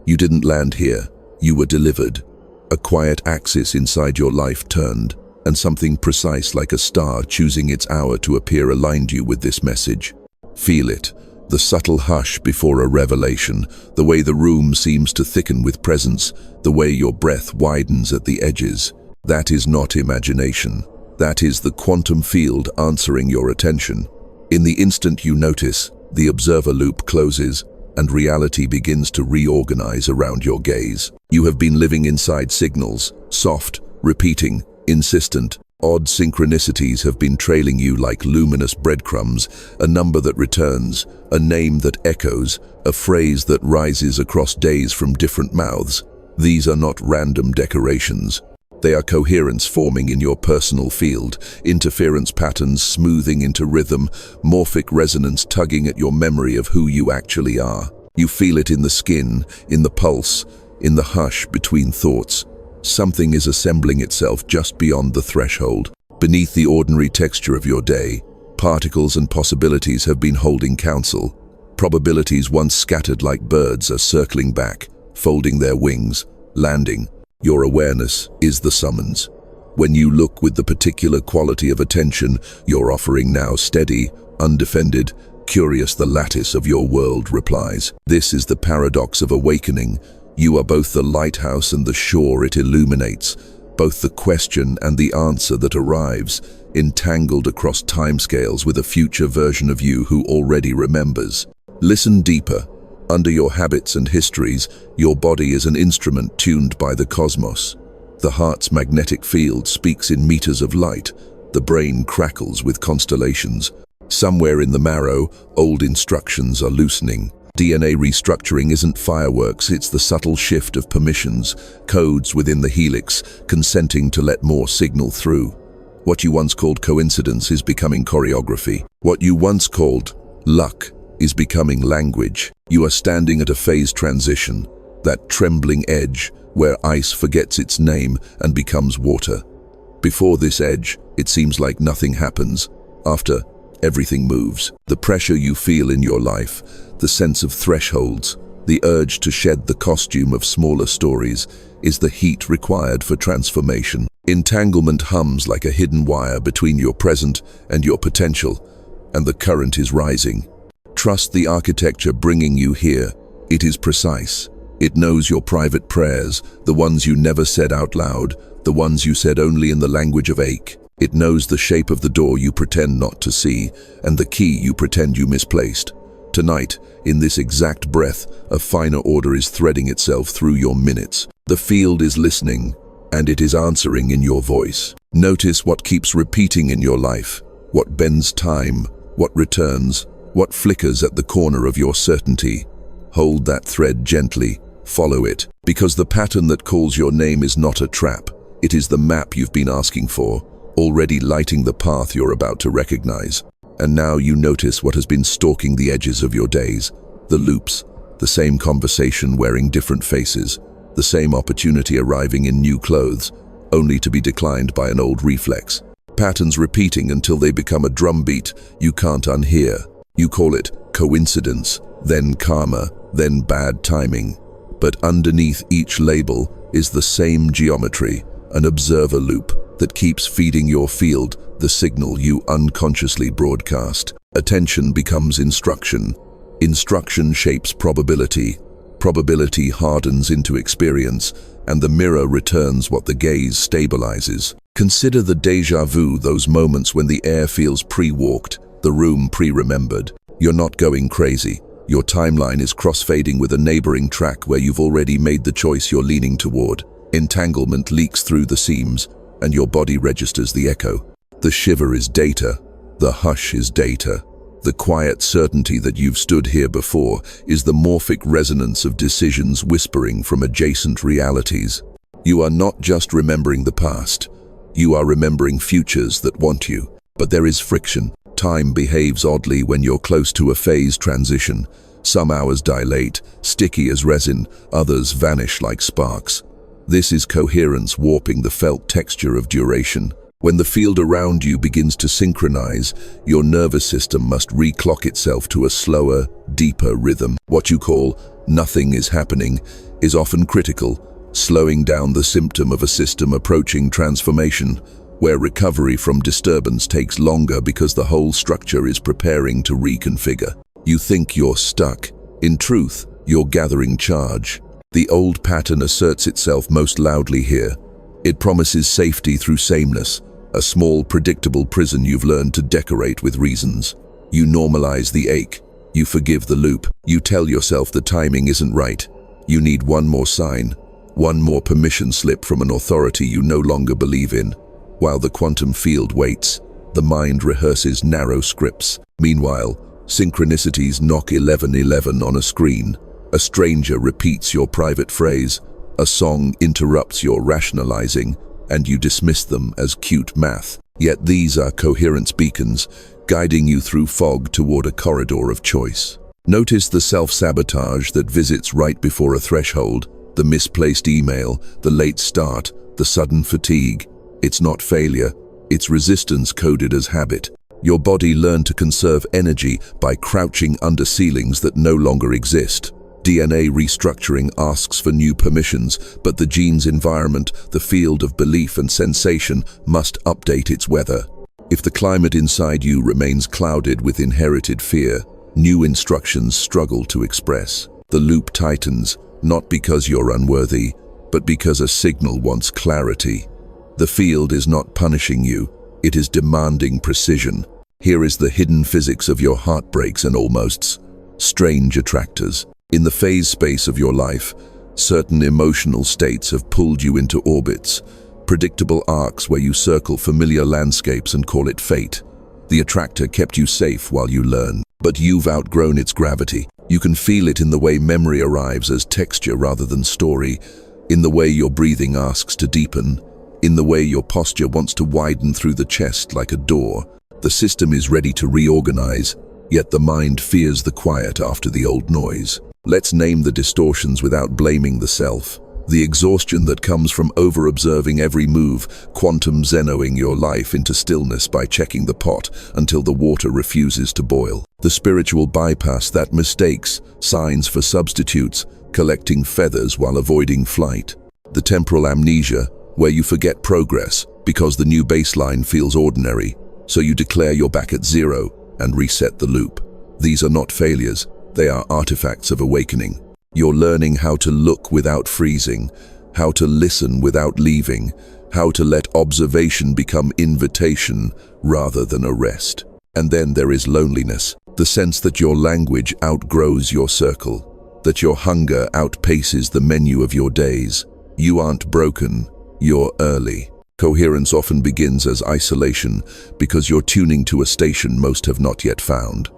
You didn't land here, you were delivered. A quiet axis inside your life turned, and something precise like a star choosing its hour to appear aligned you with this message. Feel it, the subtle hush before a revelation, the way the room seems to thicken with presence, the way your breath widens at the edges. That is not imagination. That is the quantum field answering your attention. In the instant you notice, the observer loop closes, and reality begins to reorganize around your gaze. You have been living inside signals, soft, repeating, insistent. Odd synchronicities have been trailing you like luminous breadcrumbs, a number that returns, a name that echoes, a phrase that rises across days from different mouths. These are not random decorations. They are coherence forming in your personal field, interference patterns smoothing into rhythm, morphic resonance tugging at your memory of who you actually are. You feel it in the skin, in the pulse, in the hush between thoughts. Something is assembling itself just beyond the threshold. Beneath the ordinary texture of your day, particles and possibilities have been holding counsel. Probabilities once scattered like birds are circling back, folding their wings, landing. Your awareness is the summons. When you look with the particular quality of attention you're offering now, steady, undefended, curious, the lattice of your world replies. This is the paradox of awakening. You are both the lighthouse and the shore it illuminates, both the question and the answer that arrives, entangled across timescales with a future version of you who already remembers. Listen deeper. Under your habits and histories, your body is an instrument tuned by the cosmos. The heart's magnetic field speaks in meters of light. The brain crackles with constellations. Somewhere in the marrow, old instructions are loosening. DNA restructuring isn't fireworks, it's the subtle shift of permissions, codes within the helix, consenting to let more signal through. What you once called coincidence is becoming choreography. What you once called luck is becoming language. You are standing at a phase transition, that trembling edge where ice forgets its name and becomes water. Before this edge, it seems like nothing happens. After, everything moves. The pressure you feel in your life, the sense of thresholds, the urge to shed the costume of smaller stories, is the heat required for transformation. Entanglement hums like a hidden wire between your present and your potential, and the current is rising. Trust the architecture bringing you here. It is precise. It knows your private prayers, the ones you never said out loud, the ones you said only in the language of ache. It knows the shape of the door you pretend not to see, and the key you pretend you misplaced. Tonight, in this exact breath, a finer order is threading itself through your minutes. The field is listening, and it is answering in your voice. Notice what keeps repeating in your life, what bends time, what returns, what flickers at the corner of your certainty. Hold that thread gently, follow it, because the pattern that calls your name is not a trap. It is the map you've been asking for, already lighting the path you're about to recognize. And now you notice what has been stalking the edges of your days, the loops, the same conversation wearing different faces, the same opportunity arriving in new clothes, only to be declined by an old reflex. Patterns repeating until they become a drumbeat you can't unhear. You call it coincidence, then karma, then bad timing. But underneath each label is the same geometry, an observer loop that keeps feeding your field the signal you unconsciously broadcast. Attention becomes instruction. Instruction shapes probability. Probability hardens into experience, and the mirror returns what the gaze stabilizes. Consider the déjà vu, those moments when the air feels pre-walked, the room pre-remembered. You're not going crazy. Your timeline is cross-fading with a neighboring track where you've already made the choice you're leaning toward. Entanglement leaks through the seams, and your body registers the echo. The shiver is data. The hush is data. The quiet certainty that you've stood here before is the morphic resonance of decisions whispering from adjacent realities. You are not just remembering the past. You are remembering futures that want you. But there is friction. Time behaves oddly when you're close to a phase transition. Some hours dilate, sticky as resin, others vanish like sparks. This is coherence warping the felt texture of duration. When the field around you begins to synchronize, your nervous system must reclock itself to a slower, deeper rhythm. What you call nothing is happening, is often critical, slowing down the symptom of a system approaching transformation, where recovery from disturbance takes longer because the whole structure is preparing to reconfigure. You think you're stuck. In truth, you're gathering charge. The old pattern asserts itself most loudly here. It promises safety through sameness, a small, predictable prison you've learned to decorate with reasons. You normalize the ache. You forgive the loop. You tell yourself the timing isn't right. You need one more sign, one more permission slip from an authority you no longer believe in. While the quantum field waits, the mind rehearses narrow scripts. Meanwhile, synchronicities knock 1111 on a screen. A stranger repeats your private phrase. A song interrupts your rationalizing, and you dismiss them as cute math. Yet these are coherence beacons, guiding you through fog toward a corridor of choice. Notice the self-sabotage that visits right before a threshold, the misplaced email, the late start, the sudden fatigue. It's not failure, it's resistance coded as habit. Your body learned to conserve energy by crouching under ceilings that no longer exist. DNA restructuring asks for new permissions, but the gene's environment, the field of belief and sensation, must update its weather. If the climate inside you remains clouded with inherited fear, new instructions struggle to express. The loop tightens, not because you're unworthy, but because a signal wants clarity. The field is not punishing you, it is demanding precision. Here is the hidden physics of your heartbreaks and almosts. Strange attractors. In the phase space of your life, certain emotional states have pulled you into orbits, predictable arcs where you circle familiar landscapes and call it fate. The attractor kept you safe while you learn, but you've outgrown its gravity. You can feel it in the way memory arrives as texture rather than story, in the way your breathing asks to deepen, in the way your posture wants to widen through the chest like a door. The system is ready to reorganize, yet the mind fears the quiet after the old noise. Let's name the distortions without blaming the self. The exhaustion that comes from over-observing every move, quantum zenoing your life into stillness by checking the pot until the water refuses to boil. The spiritual bypass that mistakes signs for substitutes, collecting feathers while avoiding flight. The temporal amnesia, where you forget progress because the new baseline feels ordinary, so you declare you're back at zero and reset the loop. These are not failures, they are artifacts of awakening. You're learning how to look without freezing, how to listen without leaving, how to let observation become invitation rather than arrest. And then there is loneliness, the sense that your language outgrows your circle, that your hunger outpaces the menu of your days. You aren't broken, you're early. Coherence often begins as isolation because you're tuning to a station most have not yet found.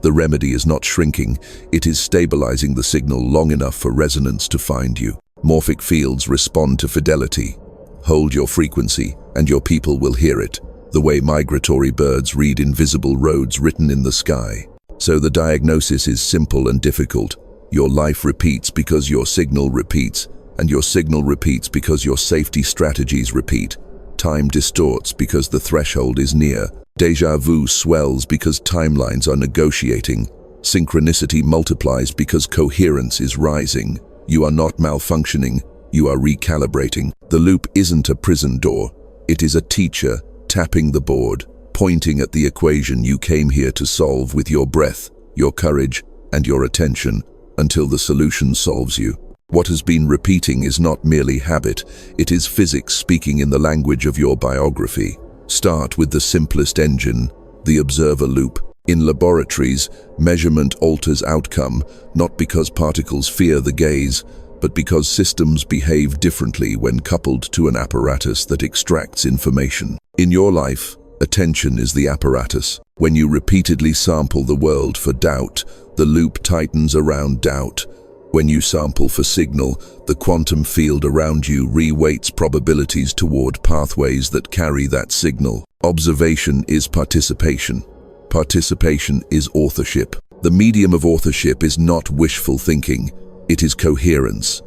The remedy is not shrinking, it is stabilizing the signal long enough for resonance to find you. Morphic fields respond to fidelity. Hold your frequency, and your people will hear it, the way migratory birds read invisible roads written in the sky. So the diagnosis is simple and difficult. Your life repeats because your signal repeats, and your signal repeats because your safety strategies repeat. Time distorts because the threshold is near. Deja vu swells because timelines are negotiating. Synchronicity multiplies because coherence is rising. You are not malfunctioning, you are recalibrating. The loop isn't a prison door, it is a teacher tapping the board, pointing at the equation you came here to solve with your breath, your courage, and your attention, until the solution solves you. What has been repeating is not merely habit, it is physics speaking in the language of your biography. Start with the simplest engine, the observer loop. In laboratories, measurement alters outcome, not because particles fear the gaze, but because systems behave differently when coupled to an apparatus that extracts information. In your life, attention is the apparatus. When you repeatedly sample the world for doubt, the loop tightens around doubt. When you sample for signal, the quantum field around you reweights probabilities toward pathways that carry that signal. Observation is participation. Participation is authorship. The medium of authorship is not wishful thinking, it is coherence.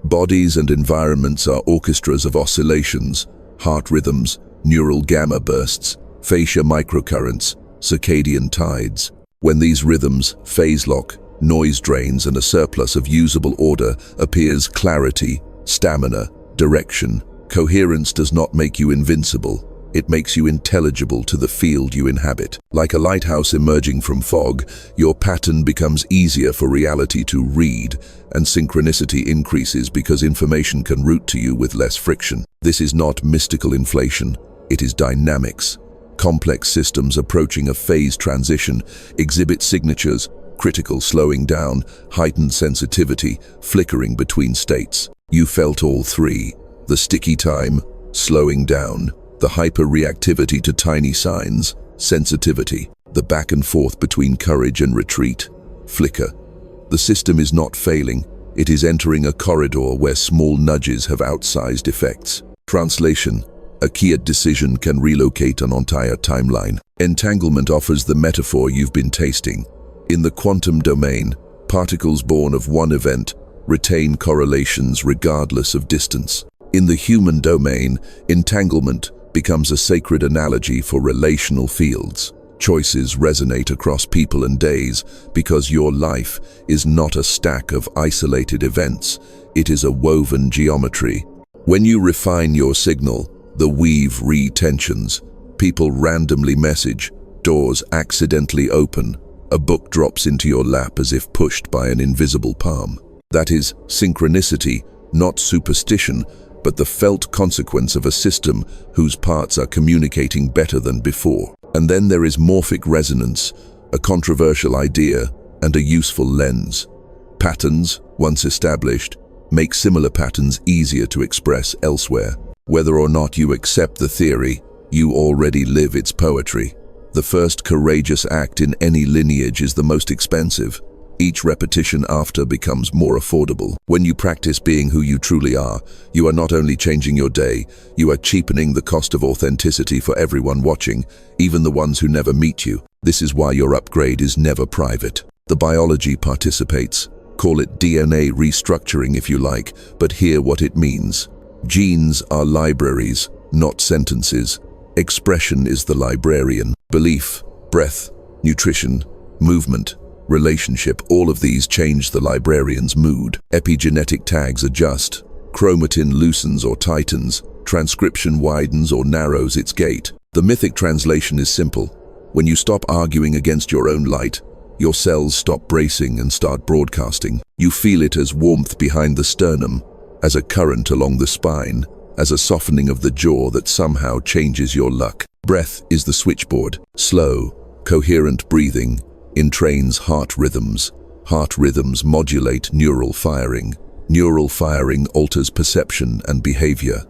Bodies and environments are orchestras of oscillations, heart rhythms, neural gamma bursts, fascia microcurrents, circadian tides. When these rhythms phase lock, noise drains and a surplus of usable order appears clarity, stamina, direction. Coherence does not make you invincible. It makes you intelligible to the field you inhabit. Like a lighthouse emerging from fog, your pattern becomes easier for reality to read, and synchronicity increases because information can route to you with less friction. This is not mystical inflation, it is dynamics. Complex systems approaching a phase transition exhibit signatures, critical slowing down, heightened sensitivity, flickering between states. You felt all three: the sticky time, slowing down, the hyper-reactivity to tiny signs, sensitivity, the back and forth between courage and retreat, flicker. The system is not failing, it is entering a corridor where small nudges have outsized effects. Translation: a key decision can relocate an entire timeline. Entanglement offers the metaphor you've been tasting. In the quantum domain, particles born of one event retain correlations regardless of distance. In the human domain, entanglement becomes a sacred analogy for relational fields. Choices resonate across people and days because your life is not a stack of isolated events, it is a woven geometry. When you refine your signal, the weave re-tensions. People randomly message, doors accidentally open, a book drops into your lap as if pushed by an invisible palm. That is synchronicity, not superstition, but the felt consequence of a system whose parts are communicating better than before. And then there is morphic resonance, a controversial idea and a useful lens. Patterns, once established, make similar patterns easier to express elsewhere. Whether or not you accept the theory, you already live its poetry. The first courageous act in any lineage is the most expensive. Each repetition after becomes more affordable. When you practice being who you truly are, you are not only changing your day, you are cheapening the cost of authenticity for everyone watching, even the ones who never meet you. This is why your upgrade is never private. The biology participates. Call it DNA restructuring if you like, but hear what it means. Genes are libraries, not sentences. Expression is the librarian. Belief, breath, nutrition, movement, relationship, all of these change the librarian's mood. Epigenetic tags adjust. Chromatin loosens or tightens. Transcription widens or narrows its gate. The mythic translation is simple. When you stop arguing against your own light, your cells stop bracing and start broadcasting. You feel it as warmth behind the sternum, as a current along the spine, as a softening of the jaw that somehow changes your luck. Breath is the switchboard. Slow, coherent breathing entrains heart rhythms. Heart rhythms modulate neural firing. Neural firing alters perception and behavior.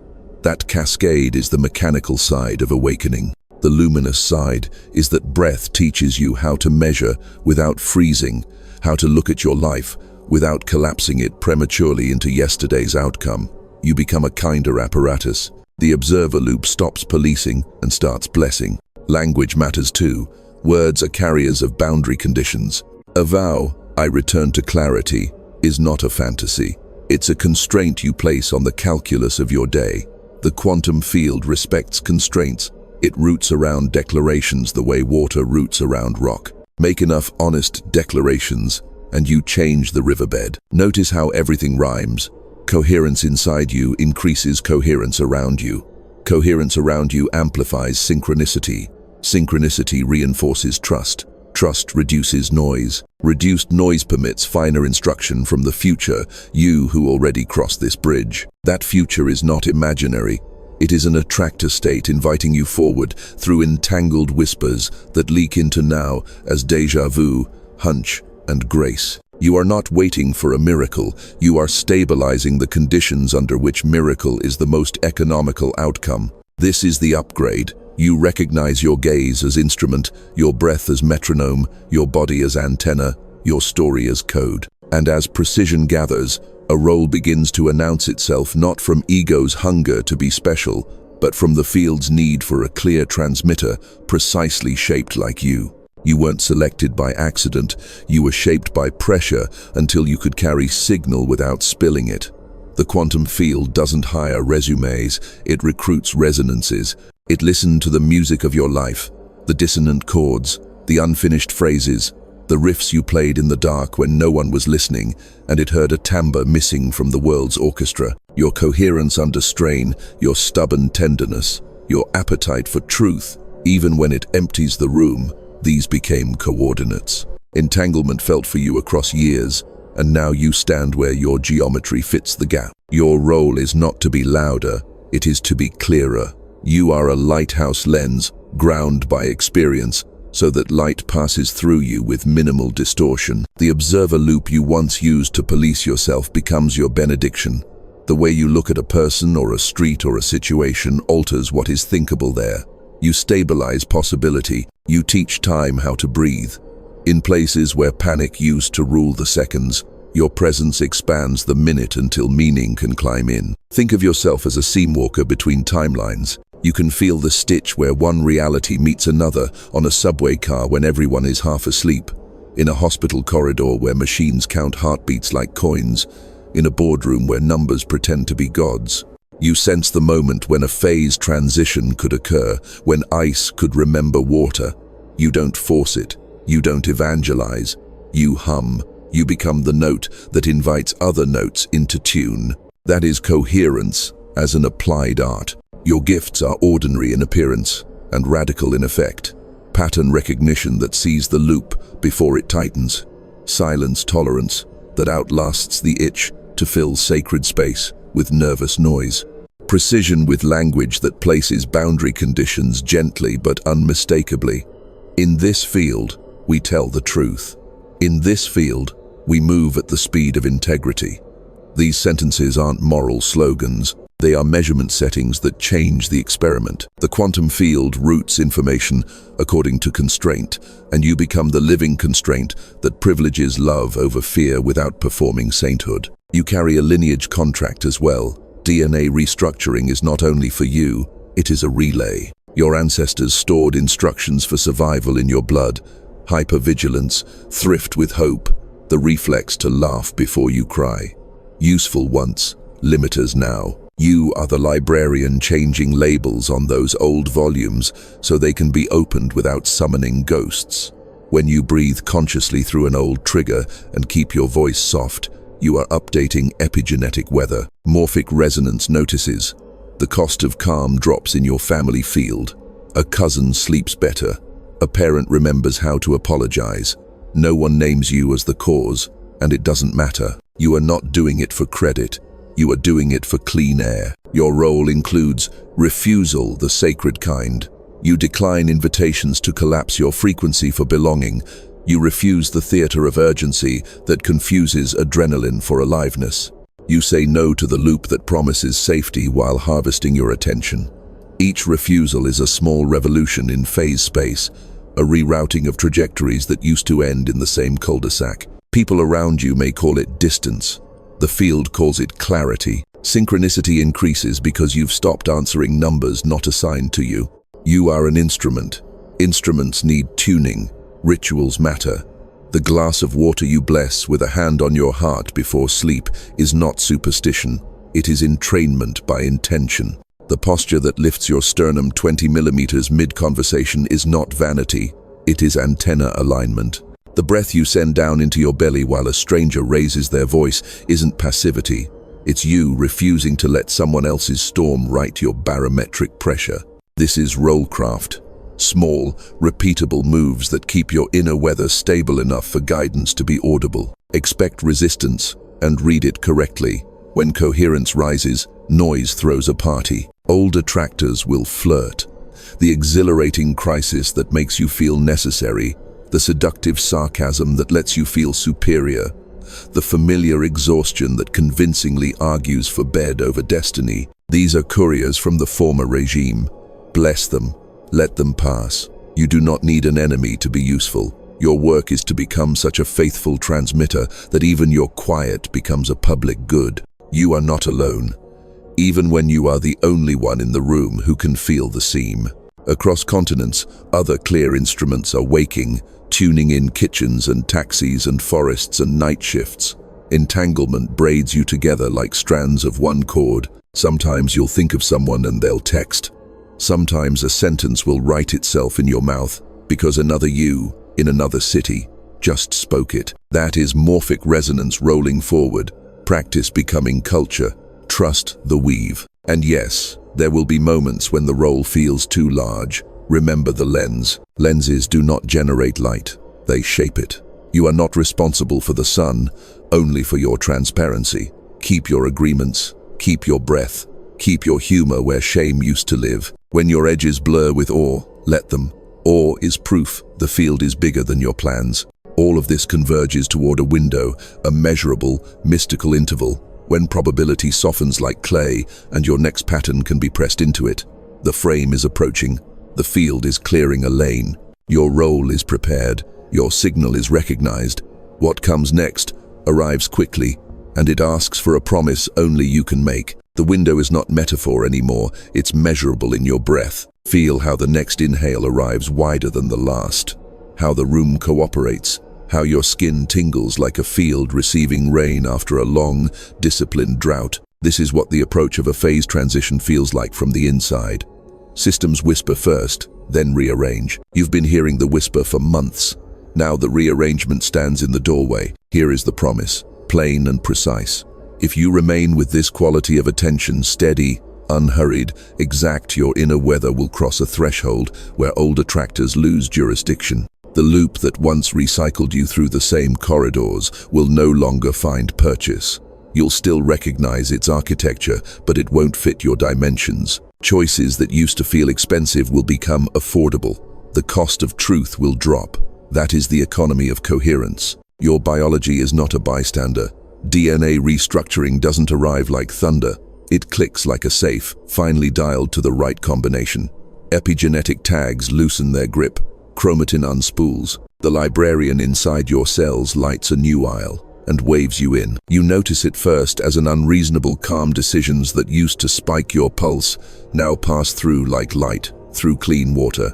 That cascade is the mechanical side of awakening. The luminous side is that breath teaches you how to measure without freezing, how to look at your life without collapsing it prematurely into yesterday's outcome. You become a kinder apparatus. The observer loop stops policing and starts blessing. Language matters too. Words are carriers of boundary conditions. A vow, I return to clarity, is not a fantasy. It's a constraint you place on the calculus of your day. The quantum field respects constraints. It roots around declarations the way water roots around rock. Make enough honest declarations, and you change the riverbed. Notice how everything rhymes. Coherence inside you increases coherence around you. Coherence around you amplifies synchronicity. Synchronicity reinforces trust. Trust reduces noise. Reduced noise permits finer instruction from the future, you who already crossed this bridge. That future is not imaginary. It is an attractor state inviting you forward through entangled whispers that leak into now as déjà vu, hunch, and grace. You are not waiting for a miracle, you are stabilizing the conditions under which miracle is the most economical outcome. This is the upgrade. You recognize your gaze as instrument, your breath as metronome, your body as antenna, your story as code. And as precision gathers, a role begins to announce itself not from ego's hunger to be special, but from the field's need for a clear transmitter precisely shaped like you. You weren't selected by accident, you were shaped by pressure until you could carry signal without spilling it. The quantum field doesn't hire resumes, it recruits resonances. It listens to the music of your life, the dissonant chords, the unfinished phrases, The riffs you played in the dark when no one was listening, and it heard a timbre missing from the world's orchestra. Your coherence under strain, your stubborn tenderness, your appetite for truth, even when it empties the room, these became coordinates. Entanglement felt for you across years, and now you stand where your geometry fits the gap. Your role is not to be louder, it is to be clearer. You are a lighthouse lens, ground by experience, so that light passes through you with minimal distortion. The observer loop you once used to police yourself becomes your benediction. The way you look at a person or a street or a situation alters what is thinkable there. You stabilize possibility, you teach time how to breathe. In places where panic used to rule the seconds, your presence expands the minute until meaning can climb in. Think of yourself as a seamwalker between timelines. You can feel the stitch where one reality meets another on a subway car when everyone is half asleep, in a hospital corridor where machines count heartbeats like coins, in a boardroom where numbers pretend to be gods. You sense the moment when a phase transition could occur, when ice could remember water. You don't force it. You don't evangelize. You hum. You become the note that invites other notes into tune. That is coherence as an applied art. Your gifts are ordinary in appearance and radical in effect. Pattern recognition that sees the loop before it tightens. Silence tolerance that outlasts the itch to fill sacred space with nervous noise. Precision with language that places boundary conditions gently but unmistakably. In this field, we tell the truth. In this field, we move at the speed of integrity. These sentences aren't moral slogans. They are measurement settings that change the experiment. The quantum field routes information according to constraint, and you become the living constraint that privileges love over fear without performing sainthood. You carry a lineage contract as well. DNA restructuring is not only for you, it is a relay. Your ancestors stored instructions for survival in your blood. Hypervigilance, thrift with hope, the reflex to laugh before you cry. Useful once, limiters now. You are the librarian changing labels on those old volumes so they can be opened without summoning ghosts. When you breathe consciously through an old trigger and keep your voice soft, you are updating epigenetic weather. Morphic resonance notices. The cost of calm drops in your family field. A cousin sleeps better. A parent remembers how to apologize. No one names you as the cause, and it doesn't matter. You are not doing it for credit. You are doing it for clean air. Your role includes refusal, the sacred kind. You decline invitations to collapse your frequency for belonging. You refuse the theater of urgency that confuses adrenaline for aliveness. You say no to the loop that promises safety while harvesting your attention. Each refusal is a small revolution in phase space, a rerouting of trajectories that used to end in the same cul-de-sac. People around you may call it distance. The field calls it clarity. Synchronicity increases because you've stopped answering numbers not assigned to you. You are an instrument. Instruments need tuning. Rituals matter. The glass of water you bless with a hand on your heart before sleep is not superstition. It is entrainment by intention. The posture that lifts your sternum 20 millimeters mid-conversation is not vanity. It is antenna alignment. The breath you send down into your belly while a stranger raises their voice isn't passivity. It's you refusing to let someone else's storm write your barometric pressure. This is rollcraft. Small, repeatable moves that keep your inner weather stable enough for guidance to be audible. Expect resistance and read it correctly. When coherence rises, noise throws a party. Old attractors will flirt. The exhilarating crisis that makes you feel necessary. The seductive sarcasm that lets you feel superior. The familiar exhaustion that convincingly argues for bed over destiny. These are couriers from the former regime. Bless them. Let them pass. You do not need an enemy to be useful. Your work is to become such a faithful transmitter that even your quiet becomes a public good. You are not alone, even when you are the only one in the room who can feel the seam. Across continents, other clear instruments are waking, tuning in kitchens and taxis and forests and night shifts. Entanglement braids you together like strands of one cord. Sometimes you'll think of someone and they'll text. Sometimes a sentence will write itself in your mouth because another you, in another city, just spoke it. That is morphic resonance rolling forward. Practice becoming culture. Trust the weave. And yes, there will be moments when the role feels too large. Remember the lens. Lenses do not generate light. They shape it. You are not responsible for the sun, only for your transparency. Keep your agreements. Keep your breath. Keep your humor where shame used to live. When your edges blur with awe, let them. Awe is proof the field is bigger than your plans. All of this converges toward a window, a measurable, mystical interval, when probability softens like clay and your next pattern can be pressed into it. The frame is approaching. The field is clearing a lane. Your role is prepared. Your signal is recognized. What comes next arrives quickly, and it asks for a promise only you can make. The window is not metaphor anymore. It's measurable in your breath. Feel how the next inhale arrives wider than the last. How the room cooperates. How your skin tingles like a field receiving rain after a long, disciplined drought. This is what the approach of a phase transition feels like from the inside. Systems whisper first, then rearrange. You've been hearing the whisper for months. Now the rearrangement stands in the doorway. Here is the promise, plain and precise. If you remain with this quality of attention, steady, unhurried, exact, your inner weather will cross a threshold where old attractors lose jurisdiction. The loop that once recycled you through the same corridors will no longer find purchase. You'll still recognize its architecture, but it won't fit your dimensions. Choices that used to feel expensive will become affordable. The cost of truth will drop. That is the economy of coherence. Your biology is not a bystander. DNA restructuring doesn't arrive like thunder. It clicks like a safe, finely dialed to the right combination. Epigenetic tags loosen their grip. Chromatin unspools. The librarian inside your cells lights a new aisle and waves you in. You notice it first as an unreasonable calm. Decisions that used to spike your pulse now pass through like light, through clean water.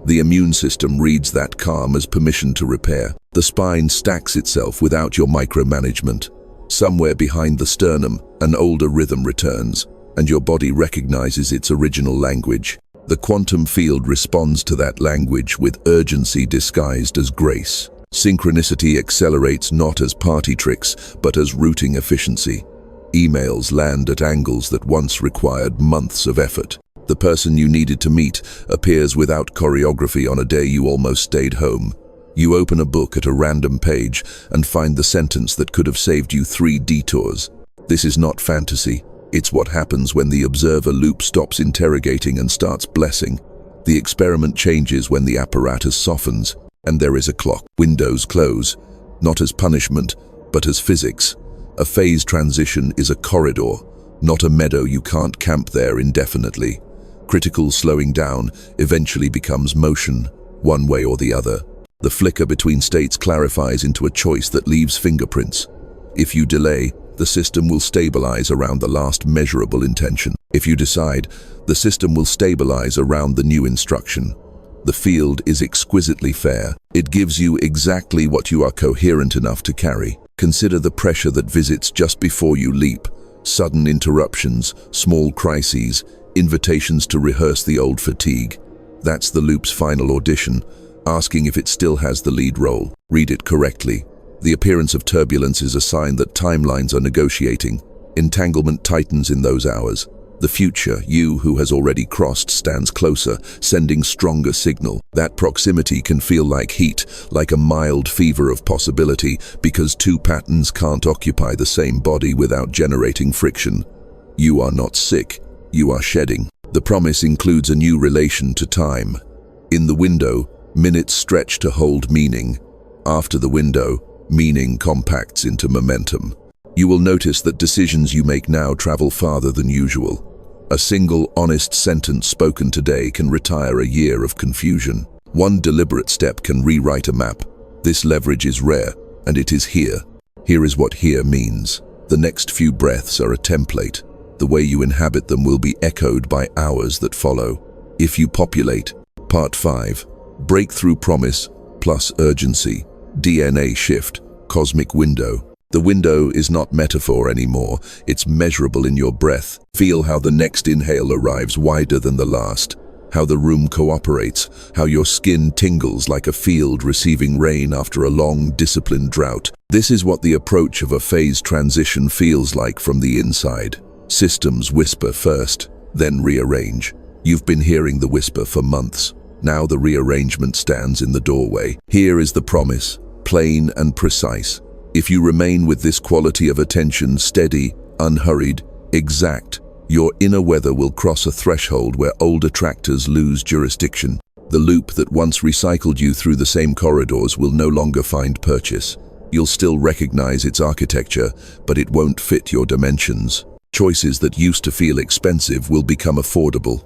The immune system reads that calm as permission to repair. The spine stacks itself without your micromanagement. Somewhere behind the sternum, an older rhythm returns, and your body recognizes its original language. The quantum field responds to that language with urgency disguised as grace. Synchronicity accelerates not as party tricks, but as routing efficiency. Emails land at angles that once required months of effort. The person you needed to meet appears without choreography on a day you almost stayed home. You open a book at a random page and find the sentence that could have saved you 3 detours. This is not fantasy. It's what happens when the observer loop stops interrogating and starts blessing. The experiment changes when the apparatus softens, and there is a clock. Windows close, not as punishment, but as physics. A phase transition is a corridor, not a meadow. You can't camp there indefinitely. Critical slowing down eventually becomes motion, one way or the other. The flicker between states clarifies into a choice that leaves fingerprints. If you delay, the system will stabilize around the last measurable intention. If you decide, the system will stabilize around the new instruction. The field is exquisitely fair. It gives you exactly what you are coherent enough to carry. Consider the pressure that visits just before you leap. Sudden interruptions, small crises, invitations to rehearse the old fatigue. That's the loop's final audition, asking if it still has the lead role. Read it correctly. The appearance of turbulence is a sign that timelines are negotiating. Entanglement tightens in those hours. The future, you who has already crossed, stands closer, sending stronger signal. That proximity can feel like heat, like a mild fever of possibility, because 2 patterns can't occupy the same body without generating friction. You are not sick, you are shedding. The promise includes a new relation to time. In the window, minutes stretch to hold meaning. After the window, meaning compacts into momentum. You will notice that decisions you make now travel farther than usual. A single honest sentence spoken today can retire a year of confusion. One deliberate step can rewrite a map. This leverage is rare, and it is here. Here is what here means. The next few breaths are a template. The way you inhabit them will be echoed by hours that follow. If you populate. Part 5. Breakthrough promise plus urgency. DNA shift. Cosmic window. The window is not metaphor anymore. It's measurable in your breath. Feel how the next inhale arrives wider than the last. how the room cooperates, how your skin tingles like a field receiving rain after a long, disciplined drought. This is what the approach of a phase transition feels like from the inside. Systems whisper first, then rearrange. You've been hearing the whisper for months. Now the rearrangement stands in the doorway. Here is the promise, plain and precise. If you remain with this quality of attention, steady, unhurried, exact, your inner weather will cross a threshold where old attractors lose jurisdiction. The loop that once recycled you through the same corridors will no longer find purchase. You'll still recognize its architecture, but it won't fit your dimensions. Choices that used to feel expensive will become affordable.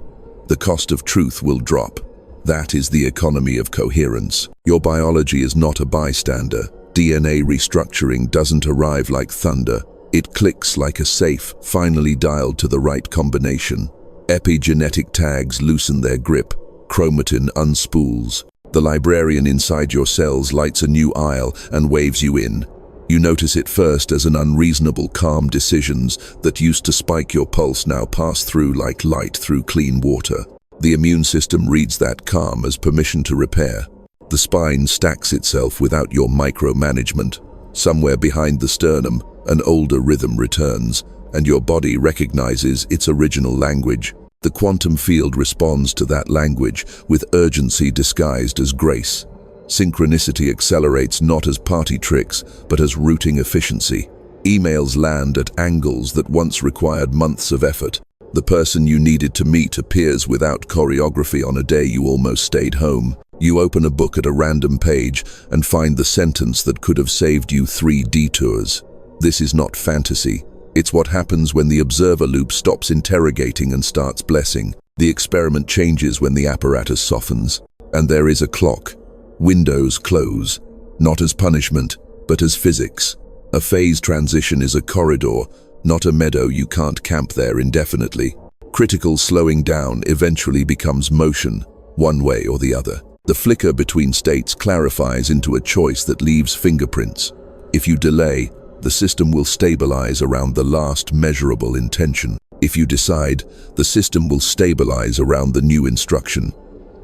The cost of truth will drop. That is the economy of coherence. Your biology is not a bystander. DNA restructuring doesn't arrive like thunder. It clicks like a safe, finally dialed to the right combination. Epigenetic tags loosen their grip. Chromatin unspools. The librarian inside your cells lights a new aisle and waves you in. You notice it first as an unreasonable calm. Decisions that used to spike your pulse now pass through like light through clean water. The immune system reads that calm as permission to repair. The spine stacks itself without your micromanagement. Somewhere behind the sternum, an older rhythm returns, and your body recognizes its original language. The quantum field responds to that language with urgency disguised as grace. Synchronicity accelerates not as party tricks, but as routing efficiency. Emails land at angles that once required months of effort. The person you needed to meet appears without choreography on a day you almost stayed home. You open a book at a random page and find the sentence that could have saved you 3 detours. This is not fantasy. It's what happens when the observer loop stops interrogating and starts blessing. The experiment changes when the apparatus softens. And there is a clock. Windows close, not as punishment, but as physics. A phase transition is a corridor, not a meadow. You can't camp there indefinitely. Critical slowing down eventually becomes motion, one way or the other. The flicker between states clarifies into a choice that leaves fingerprints. If you delay, the system will stabilize around the last measurable intention. If you decide, the system will stabilize around the new instruction.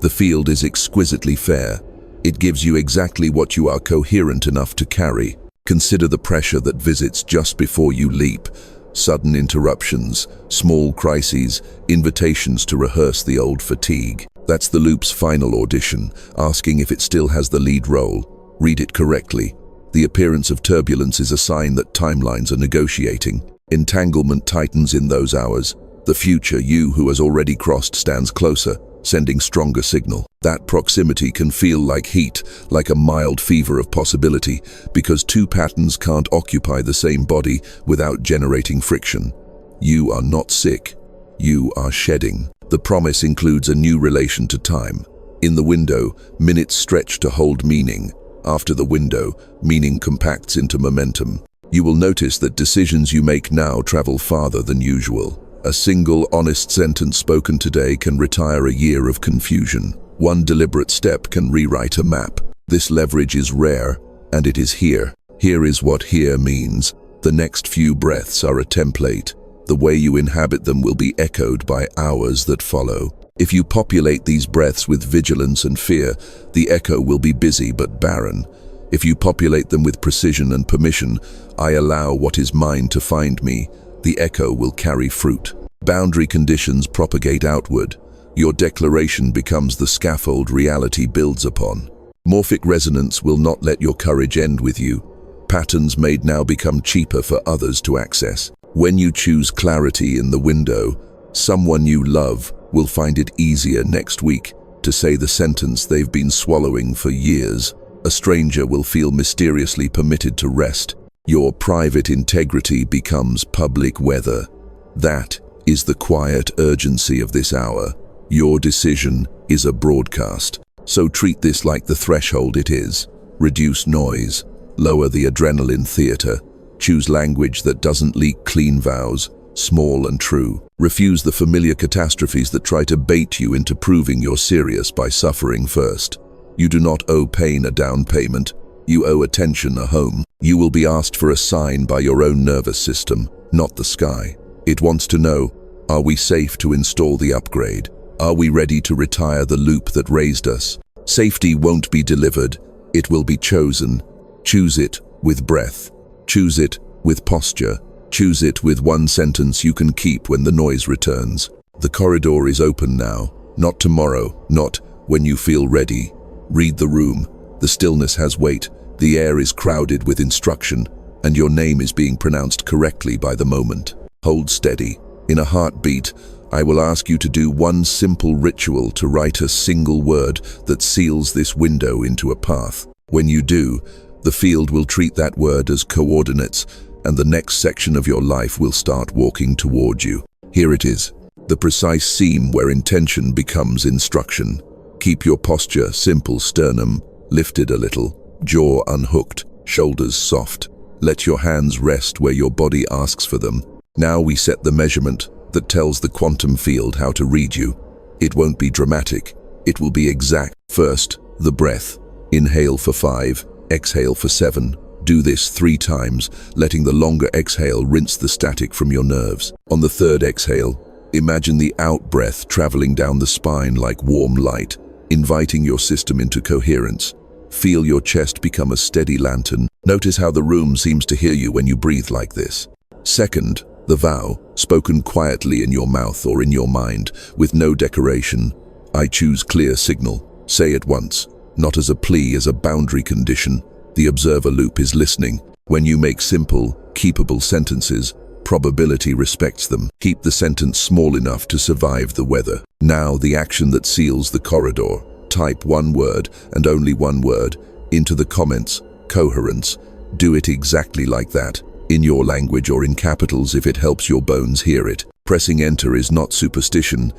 The field is exquisitely fair. It gives you exactly what you are coherent enough to carry. Consider the pressure that visits just before you leap. Sudden interruptions, small crises, invitations to rehearse the old fatigue. That's the loop's final audition, asking if it still has the lead role. Read it correctly. The appearance of turbulence is a sign that timelines are negotiating. Entanglement tightens in those hours. The future you who has already crossed stands closer, sending stronger signal. That proximity can feel like heat, like a mild fever of possibility, because 2 patterns can't occupy the same body without generating friction. You are not sick. You are shedding. The promise includes a new relation to time. In the window, minutes stretch to hold meaning. After the window, meaning compacts into momentum. You will notice that decisions you make now travel farther than usual. A single honest sentence spoken today can retire a year of confusion. One deliberate step can rewrite a map. This leverage is rare, and it is here. Here is what here means. The next few breaths are a template. The way you inhabit them will be echoed by hours that follow. If you populate these breaths with vigilance and fear, the echo will be busy but barren. If you populate them with precision and permission, I allow what is mine to find me, the echo will carry fruit. Boundary conditions propagate outward. Your declaration becomes the scaffold reality builds upon. Morphic resonance will not let your courage end with you. Patterns made now become cheaper for others to access. When you choose clarity in the window, someone you love will find it easier next week to say the sentence they've been swallowing for years. A stranger will feel mysteriously permitted to rest. Your private integrity becomes public weather. That is the quiet urgency of this hour. Your decision is a broadcast. So treat this like the threshold it is. Reduce noise. Lower the adrenaline theater. Choose language that doesn't leak clean vows, small and true. Refuse the familiar catastrophes that try to bait you into proving you're serious by suffering first. You do not owe pain a down payment. You owe attention a home. You will be asked for a sign by your own nervous system, not the sky. It wants to know, are we safe to install the upgrade? Are we ready to retire the loop that raised us? Safety won't be delivered, it will be chosen. Choose it with breath. Choose it with posture. Choose it with one sentence you can keep when the noise returns. The corridor is open now, not tomorrow, not when you feel ready. Read the room. The stillness has weight. The air is crowded with instruction, and your name is being pronounced correctly by the moment. Hold steady. In a heartbeat, I will ask you to do one simple ritual to write a single word that seals this window into a path. When you do, the field will treat that word as coordinates, and the next section of your life will start walking toward you. Here it is, the precise seam where intention becomes instruction. Keep your posture simple, sternum lifted a little, jaw unhooked, shoulders soft. Let your hands rest where your body asks for them. Now we set the measurement that tells the quantum field how to read you. It won't be dramatic, it will be exact. First, the breath. Inhale for 5, exhale for 7. Do this 3 times, letting the longer exhale rinse the static from your nerves. On the third exhale, imagine the out-breath traveling down the spine like warm light, inviting your system into coherence. Feel your chest become a steady lantern. Notice how the room seems to hear you when you breathe like this. Second, the vow, spoken quietly in your mouth or in your mind, with no decoration. I choose clear signal. Say it once, not as a plea, as a boundary condition. The observer loop is listening. When you make simple, keepable sentences, probability respects them. Keep the sentence small enough to survive the weather. Now the action that seals the corridor. Type one word, and only one word, into the comments. Coherence. Do it exactly like that, in your language or in capitals if it helps your bones hear it. Pressing enter is not superstition.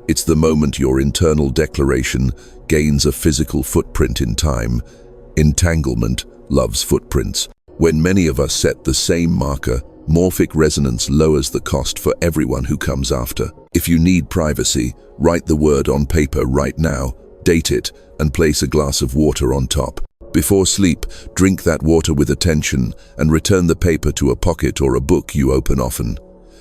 It's the moment your internal declaration gains a physical footprint in time. Entanglement loves footprints. When many of us set the same marker, morphic resonance lowers the cost for everyone who comes after. If you need privacy, write the word on paper right now, date it, and place a glass of water on top. Before sleep, drink that water with attention and return the paper to a pocket or a book you open often.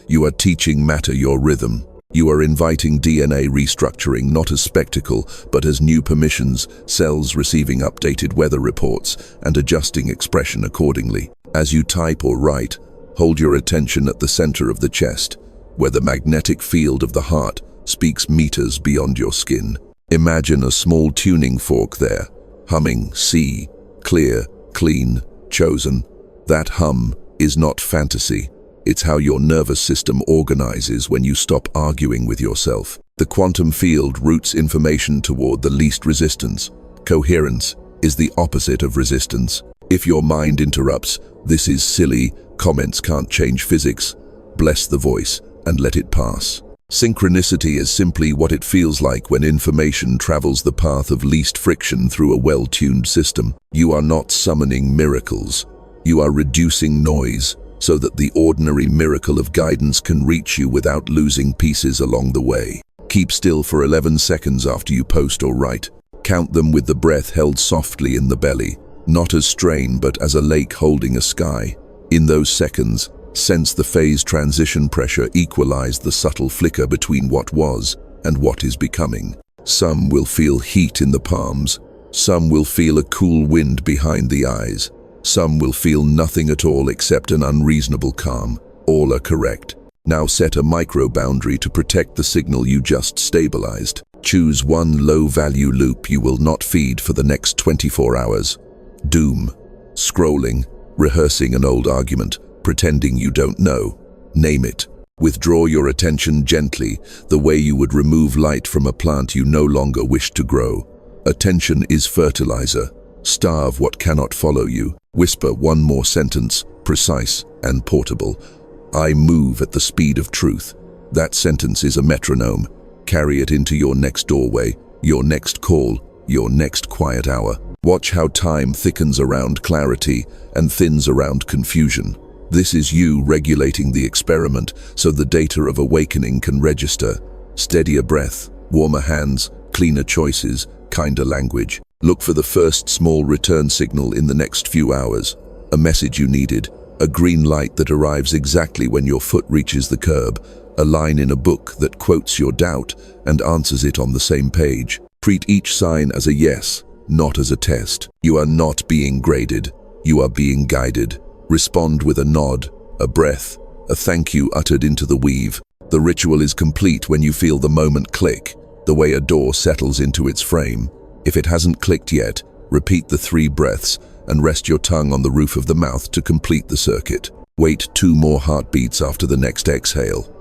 You are teaching matter your rhythm. You are inviting DNA restructuring not as spectacle, but as new permissions, cells receiving updated weather reports and adjusting expression accordingly. As you type or write, hold your attention at the center of the chest, where the magnetic field of the heart speaks meters beyond your skin. Imagine a small tuning fork there, humming C, clear, clean, chosen. That hum is not fantasy. It's how your nervous system organizes when you stop arguing with yourself. The quantum field routes information toward the least resistance. Coherence is the opposite of resistance. If your mind interrupts, "This is silly, comments can't change physics," bless the voice and let it pass. Synchronicity is simply what it feels like when information travels the path of least friction through a well-tuned system. You are not summoning miracles. You are reducing noise so that the ordinary miracle of guidance can reach you without losing pieces along the way. Keep still for 11 seconds after you post or write. Count them with the breath held softly in the belly, not as strain but as a lake holding a sky. In those seconds, sense the phase transition pressure equalize the subtle flicker between what was and what is becoming. Some will feel heat in the palms. Some will feel a cool wind behind the eyes. Some will feel nothing at all except an unreasonable calm. All are correct. Now set a micro boundary to protect the signal you just stabilized. Choose one low-value loop you will not feed for the next 24 hours. Doom. Scrolling. Rehearsing an old argument. Pretending you don't know. Name it. Withdraw your attention gently, the way you would remove light from a plant you no longer wish to grow. Attention is fertilizer. Starve what cannot follow you. Whisper one more sentence, precise and portable. I move at the speed of truth. That sentence is a metronome. Carry it into your next doorway, your next call, your next quiet hour. Watch how time thickens around clarity and thins around confusion. This is you regulating the experiment so the data of awakening can register. Steadier breath, warmer hands, cleaner choices, kinder language. Look for the first small return signal in the next few hours. A message you needed, a green light that arrives exactly when your foot reaches the curb, a line in a book that quotes your doubt and answers it on the same page. Treat each sign as a yes, not as a test. You are not being graded. You are being guided. Respond with a nod, a breath, a thank you uttered into the weave. The ritual is complete when you feel the moment click, the way a door settles into its frame. If it hasn't clicked yet, repeat the 3 breaths and rest your tongue on the roof of the mouth to complete the circuit. Wait 2 more heartbeats after the next exhale.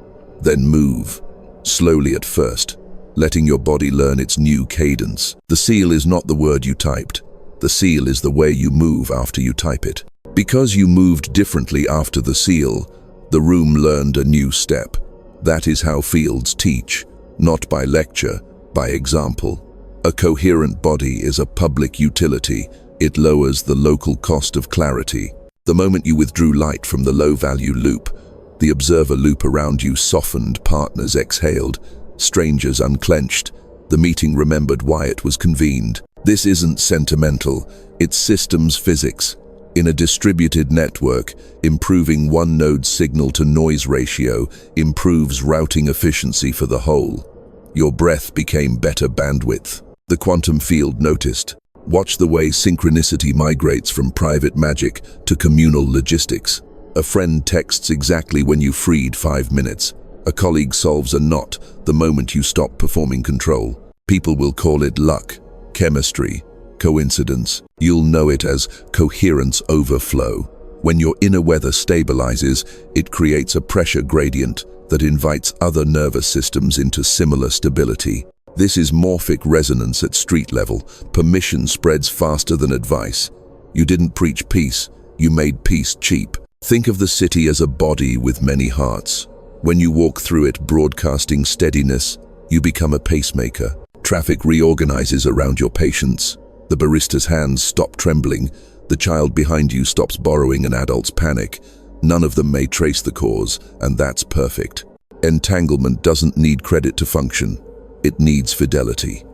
Then move, slowly at first, letting your body learn its new cadence. The seal is not the word you typed. The seal is the way you move after you type it. Because you moved differently after the seal, the room learned a new step. That is how fields teach, not by lecture, by example. A coherent body is a public utility. It lowers the local cost of clarity. The moment you withdrew light from the low-value loop, the observer loop around you softened, partners exhaled, strangers unclenched. The meeting remembered why it was convened. This isn't sentimental, it's systems physics. In a distributed network, improving one node's signal-to-noise ratio improves routing efficiency for the whole. Your breath became better bandwidth. The quantum field noticed. Watch the way synchronicity migrates from private magic to communal logistics. A friend texts exactly when you freed 5 minutes. A colleague solves a knot the moment you stop performing control. People will call it luck, chemistry, coincidence. You'll know it as coherence overflow. When your inner weather stabilizes, it creates a pressure gradient that invites other nervous systems into similar stability. This is morphic resonance at street level. Permission spreads faster than advice. You didn't preach peace, you made peace cheap. Think of the city as a body with many hearts. When you walk through it broadcasting steadiness, you become a pacemaker. Traffic reorganizes around your patience. The barista's hands stop trembling. The child behind you stops borrowing and adults panic. None of them may trace the cause, and that's perfect. Entanglement doesn't need credit to function. It needs fidelity.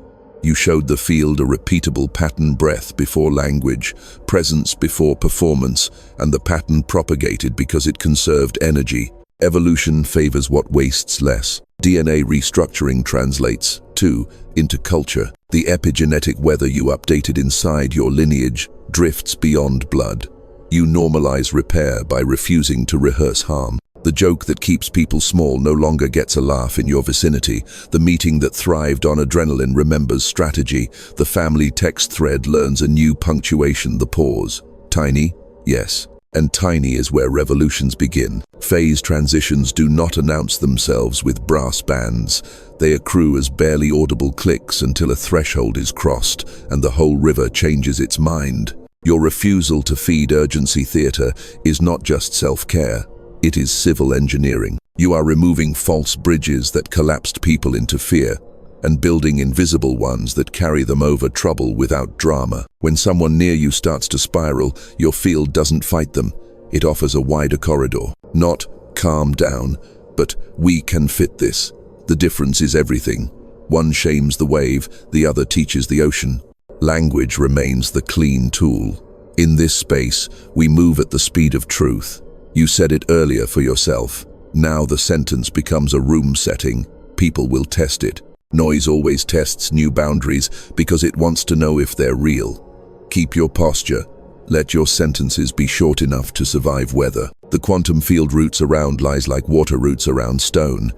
You showed the field a repeatable pattern: breath before language, presence before performance, and the pattern propagated because it conserved energy. Evolution favors what wastes less. DNA restructuring translates, too, into culture. The epigenetic weather you updated inside your lineage drifts beyond blood. You normalize repair by refusing to rehearse harm. The joke that keeps people small no longer gets a laugh in your vicinity. The meeting that thrived on adrenaline remembers strategy. The family text thread learns a new punctuation: the pause. Tiny? Yes. And tiny is where revolutions begin. Phase transitions do not announce themselves with brass bands. They accrue as barely audible clicks until a threshold is crossed and the whole river changes its mind. Your refusal to feed urgency theater is not just self-care. It is civil engineering. You are removing false bridges that collapsed people into fear and building invisible ones that carry them over trouble without drama. When someone near you starts to spiral, your field doesn't fight them. It offers a wider corridor. Not calm down, but we can fit this. The difference is everything. One shames the wave, the other teaches the ocean. Language remains the clean tool. In this space, we move at the speed of truth. You said it earlier for yourself. Now the sentence becomes a room setting. People will test it. Noise always tests new boundaries because it wants to know if they're real. Keep your posture. Let your sentences be short enough to survive weather. The quantum field roots around lies like water roots around stone.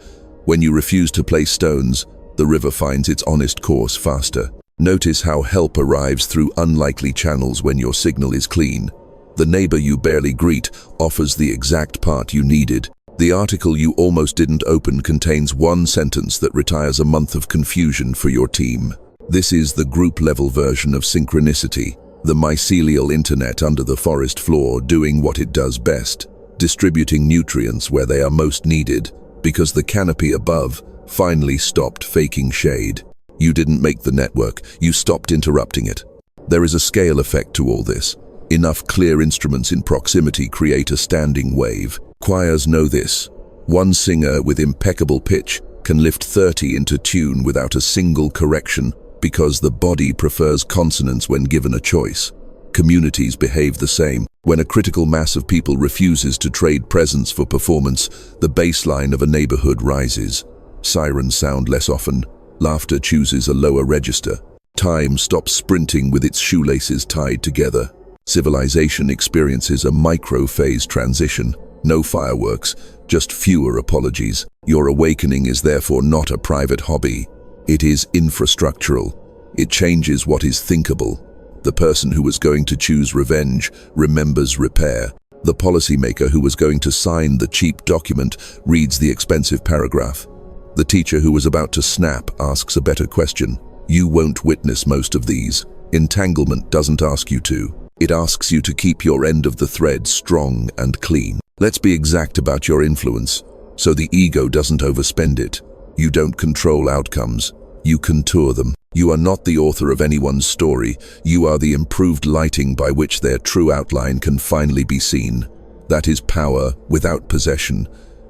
When you refuse to place stones, the river finds its honest course faster. Notice how help arrives through unlikely channels when your signal is clean. The neighbor you barely greet offers the exact part you needed. The article you almost didn't open contains one sentence that retires a month of confusion for your team. This is the group-level version of synchronicity, the mycelial internet under the forest floor doing what it does best, distributing nutrients where they are most needed, because the canopy above finally stopped faking shade. You didn't make the network, you stopped interrupting it. There is a scale effect to all this. Enough clear instruments in proximity create a standing wave. Choirs know this. One singer with impeccable pitch can lift 30 into tune without a single correction because the body prefers consonants when given a choice. Communities behave the same. When a critical mass of people refuses to trade presence for performance, the baseline of a neighborhood rises. Sirens sound less often. Laughter chooses a lower register. Time stops sprinting with its shoelaces tied together. Civilization experiences a micro-phase transition. No fireworks, just fewer apologies. Your awakening is therefore not a private hobby. It is infrastructural. It changes what is thinkable. The person who was going to choose revenge remembers repair. The policymaker who was going to sign the cheap document reads the expensive paragraph. The teacher who was about to snap asks a better question. You won't witness most of these. Entanglement doesn't ask you to. It asks you to keep your end of the thread strong and clean. Let's be exact about your influence, so the ego doesn't overspend it. You don't control outcomes. You contour them. You are not the author of anyone's story. You are the improved lighting by which their true outline can finally be seen. That is power without possession.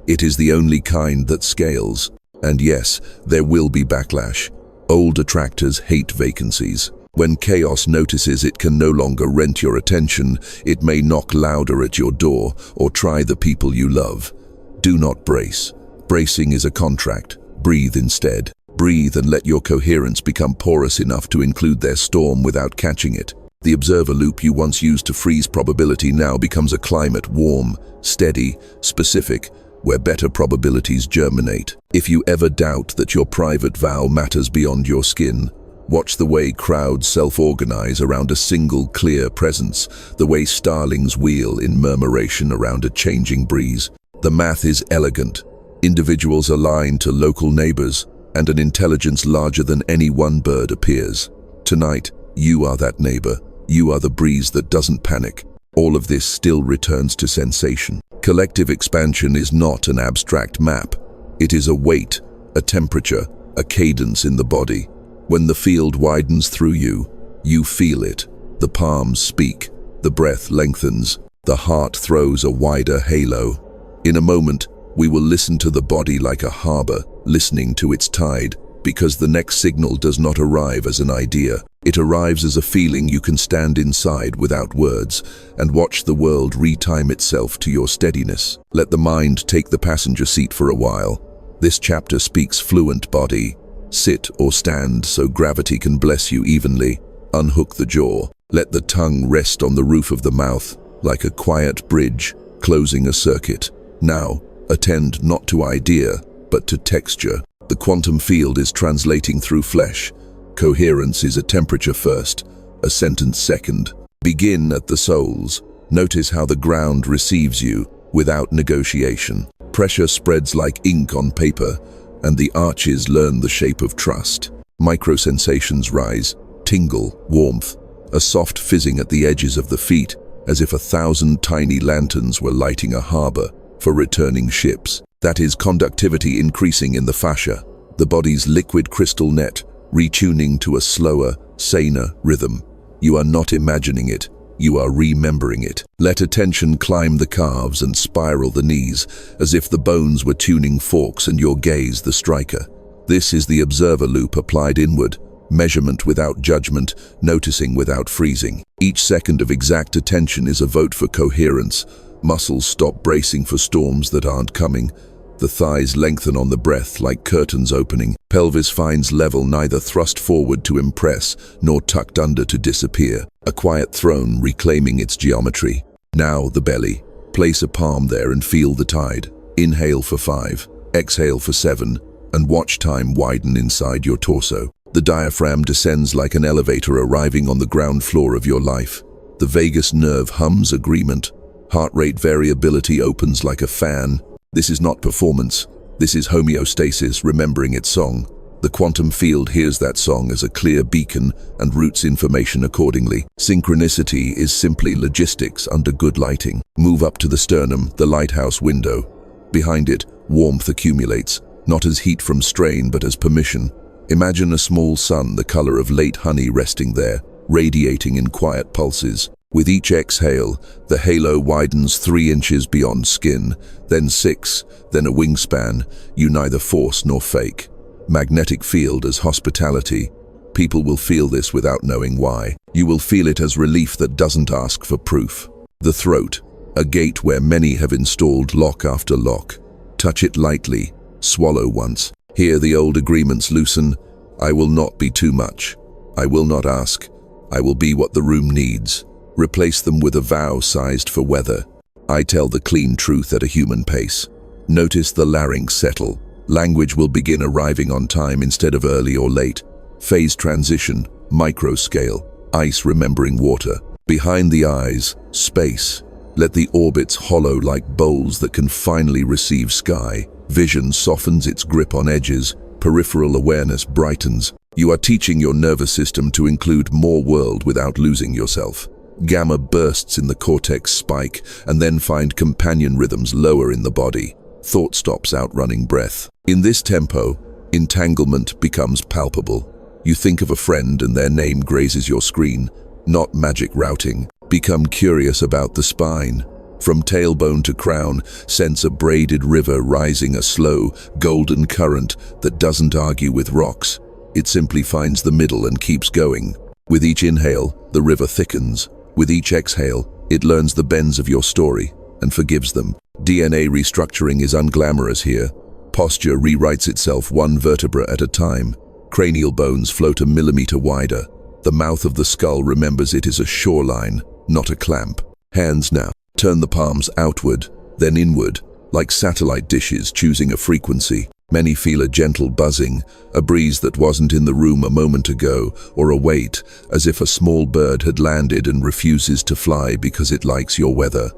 It is the only kind that scales. And yes, there will be backlash. Old detractors hate vacancies. When chaos notices it can no longer rent your attention, it may knock louder at your door or try the people you love. Do not brace. Bracing is a contract. Breathe instead. Breathe and let your coherence become porous enough to include their storm without catching it. The observer loop you once used to freeze probability now becomes a climate warm, steady, specific, where better probabilities germinate. If you ever doubt that your private vow matters beyond your skin, watch the way crowds self-organize around a single clear presence, the way starlings wheel in murmuration around a changing breeze. The math is elegant. Individuals align to local neighbors, and an intelligence larger than any one bird appears. Tonight, you are that neighbor. You are the breeze that doesn't panic. All of this still returns to sensation. Collective expansion is not an abstract map. It is a weight, a temperature, a cadence in the body. When the field widens through you, you feel it. The palms speak, the breath lengthens, the heart throws a wider halo. In a moment, we will listen to the body like a harbor, listening to its tide, because the next signal does not arrive as an idea. It arrives as a feeling you can stand inside without words and watch the world retime itself to your steadiness. Let the mind take the passenger seat for a while. This chapter speaks fluent body. Sit or stand so gravity can bless you evenly. Unhook the jaw. Let the tongue rest on the roof of the mouth, like a quiet bridge, closing a circuit. Now, attend not to idea, but to texture. The quantum field is translating through flesh. Coherence is a temperature first, a sentence second. Begin at the soles. Notice how the ground receives you without negotiation. Pressure spreads like ink on paper, and the arches learn the shape of trust. Micro-sensations rise, tingle, warmth, a soft fizzing at the edges of the feet, as if 1,000 tiny lanterns were lighting a harbor for returning ships. That is conductivity increasing in the fascia, the body's liquid crystal net, retuning to a slower, saner rhythm. You are not imagining it, you are remembering it. Let attention climb the calves and spiral the knees, as if the bones were tuning forks and your gaze the striker. This is the observer loop applied inward, measurement without judgment, noticing without freezing. Each second of exact attention is a vote for coherence. Muscles stop bracing for storms that aren't coming. The thighs lengthen on the breath like curtains opening. Pelvis finds level, neither thrust forward to impress nor tucked under to disappear. A quiet throne reclaiming its geometry. Now the belly. Place a palm there and feel the tide. Inhale for 5, exhale for 7, and watch time widen inside your torso. The diaphragm descends like an elevator arriving on the ground floor of your life. The vagus nerve hums agreement. Heart rate variability opens like a fan. This is not performance. This is homeostasis remembering its song. The quantum field hears that song as a clear beacon and routes information accordingly. Synchronicity is simply logistics under good lighting. Move up to the sternum, the lighthouse window. Behind it, warmth accumulates, not as heat from strain but as permission. Imagine a small sun the color of late honey resting there, radiating in quiet pulses. With each exhale, the halo widens 3 inches beyond skin, then 6, then a wingspan. You neither force nor fake. Magnetic field as hospitality. People will feel this without knowing why. You will feel it as relief that doesn't ask for proof. The throat, a gate where many have installed lock after lock. Touch it lightly, swallow once. Here the old agreements loosen. I will not be too much. I will not ask. I will be what the room needs. Replace them with a vow sized for weather. I tell the clean truth at a human pace. Notice the larynx settle. Language will begin arriving on time instead of early or late. Phase transition, micro scale, ice remembering water. Behind the eyes, space. Let the orbits hollow like bowls that can finally receive sky. Vision softens its grip on edges. Peripheral awareness brightens. You are teaching your nervous system to include more world without losing yourself. Gamma bursts in the cortex spike and then find companion rhythms lower in the body. Thought stops outrunning breath. In this tempo, entanglement becomes palpable. You think of a friend and their name grazes your screen, not magic routing. Become curious about the spine. From tailbone to crown, sense a braided river rising, a slow, golden current that doesn't argue with rocks. It simply finds the middle and keeps going. With each inhale, the river thickens. With each exhale, it learns the bends of your story and forgives them. DNA restructuring is unglamorous here. Posture rewrites itself one vertebra at a time. Cranial bones float a millimeter wider. The mouth of the skull remembers it is a shoreline, not a clamp. Hands now. Turn the palms outward, then inward, like satellite dishes choosing a frequency. Many feel a gentle buzzing, a breeze that wasn't in the room a moment ago, or a weight, as if a small bird had landed and refuses to fly because it likes your weather.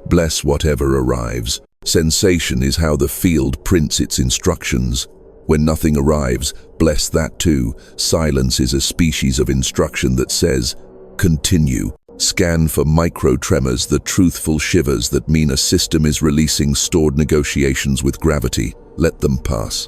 Bless whatever arrives. Sensation is how the field prints its instructions. When nothing arrives, bless that too. Silence is a species of instruction that says, continue. Scan for micro-tremors, the truthful shivers that mean a system is releasing stored negotiations with gravity. Let them pass.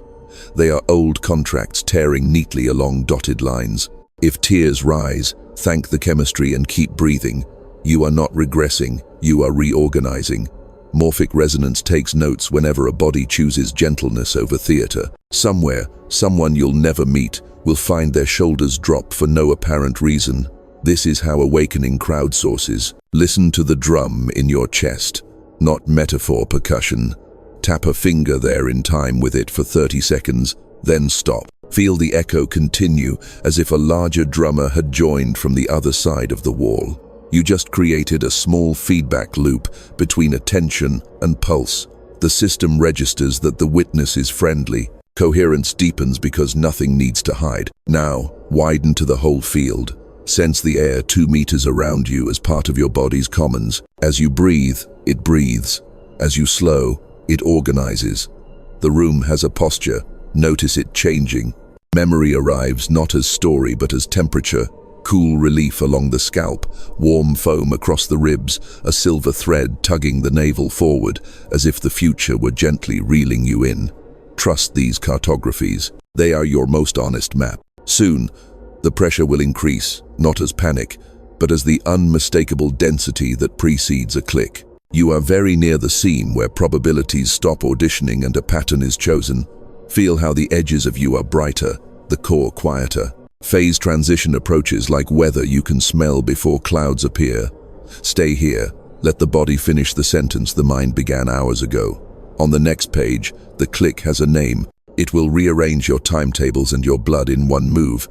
They are old contracts tearing neatly along dotted lines. If tears rise, thank the chemistry and keep breathing. You are not regressing, you are reorganizing. Morphic resonance takes notes whenever a body chooses gentleness over theater. Somewhere, someone you'll never meet will find their shoulders drop for no apparent reason. This is how awakening crowdsources. Listen to the drum in your chest, not metaphor percussion. Tap a finger there in time with it for 30 seconds, then stop. Feel the echo continue as if a larger drummer had joined from the other side of the wall. You just created a small feedback loop between attention and pulse. The system registers that the witness is friendly. Coherence deepens because nothing needs to hide. Now, widen to the whole field. Sense the air 2 meters around you as part of your body's commons. As you breathe, it breathes. As you slow, it organizes. The room has a posture. Notice it changing. Memory arrives not as story but as temperature. Cool relief along the scalp, warm foam across the ribs, a silver thread tugging the navel forward as if the future were gently reeling you in. Trust these cartographies. They are your most honest map. Soon, the pressure will increase, not as panic, but as the unmistakable density that precedes a click. You are very near the seam where probabilities stop auditioning and a pattern is chosen. Feel how the edges of you are brighter, the core quieter. Phase transition approaches like weather you can smell before clouds appear. Stay here. Let the body finish the sentence the mind began hours ago. On the next page, the click has a name. It will rearrange your timetables and your blood in one move,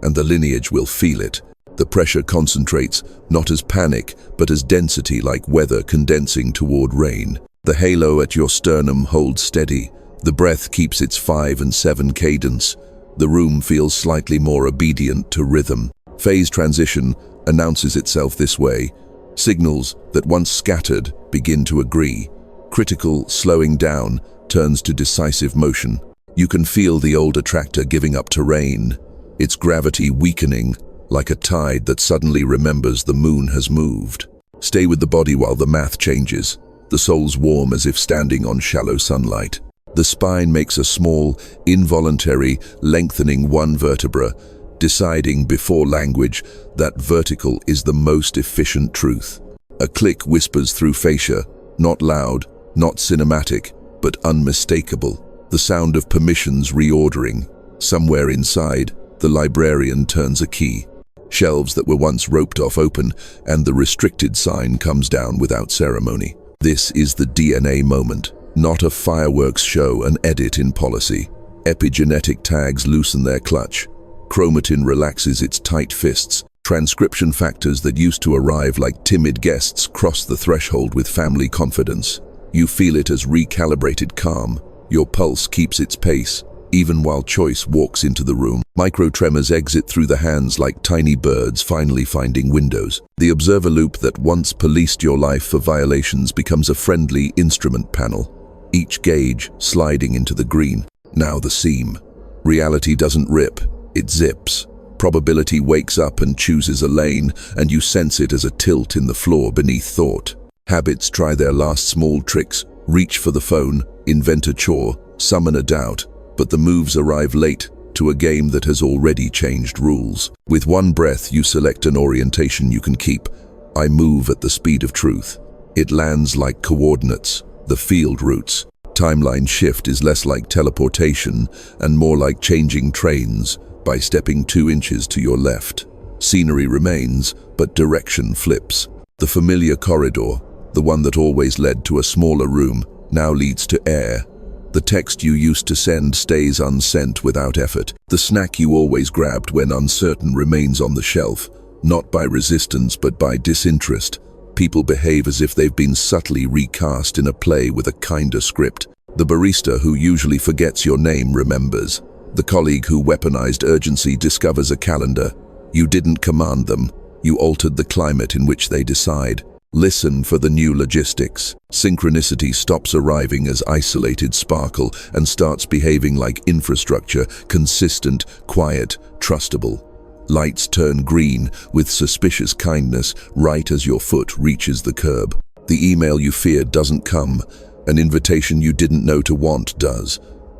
and the lineage will feel it. The pressure concentrates, not as panic, but as density like weather condensing toward rain. The halo at your sternum holds steady. The breath keeps its 5 and 7 cadence. The room feels slightly more obedient to rhythm. Phase transition announces itself this way. Signals that once scattered begin to agree. Critical slowing down turns to decisive motion. You can feel the old attractor giving up terrain, its gravity weakening like a tide that suddenly remembers the moon has moved. Stay with the body while the math changes. The soul's warm as if standing on shallow sunlight. The spine makes a small, involuntary lengthening one vertebra, deciding before language that vertical is the most efficient truth. A click whispers through fascia, not loud, not cinematic, but unmistakable. The sound of permissions reordering. Somewhere inside, the librarian turns a key. Shelves that were once roped off open, and the restricted sign comes down without ceremony. This is the DNA moment, not a fireworks show, an edit in policy. Epigenetic tags loosen their clutch. Chromatin relaxes its tight fists. Transcription factors that used to arrive like timid guests cross the threshold with family confidence. You feel it as recalibrated calm. Your pulse keeps its pace, even while choice walks into the room. Microtremors exit through the hands like tiny birds finally finding windows. The observer loop that once policed your life for violations becomes a friendly instrument panel, each gauge sliding into the green. Now the seam. Reality doesn't rip, it zips. Probability wakes up and chooses a lane, and you sense it as a tilt in the floor beneath thought. Habits try their last small tricks, reach for the phone, invent a chore, summon a doubt, but the moves arrive late to a game that has already changed rules. With one breath, you select an orientation you can keep. I move at the speed of truth. It lands like coordinates, the field routes. Timeline shift is less like teleportation and more like changing trains by stepping 2 inches to your left. Scenery remains, but direction flips. The familiar corridor, the one that always led to a smaller room, now leads to air. The text you used to send stays unsent without effort. The snack you always grabbed when uncertain remains on the shelf, not by resistance but by disinterest. People behave as if they've been subtly recast in a play with a kinder script. The barista who usually forgets your name remembers. The colleague who weaponized urgency discovers a calendar. You didn't command them. You altered the climate in which they decide. Listen for the new logistics. Synchronicity stops arriving as isolated sparkle and starts behaving like infrastructure, consistent, quiet, trustable. Lights turn green with suspicious kindness right as your foot reaches the curb. The email you feared doesn't come. An invitation you didn't know to want does.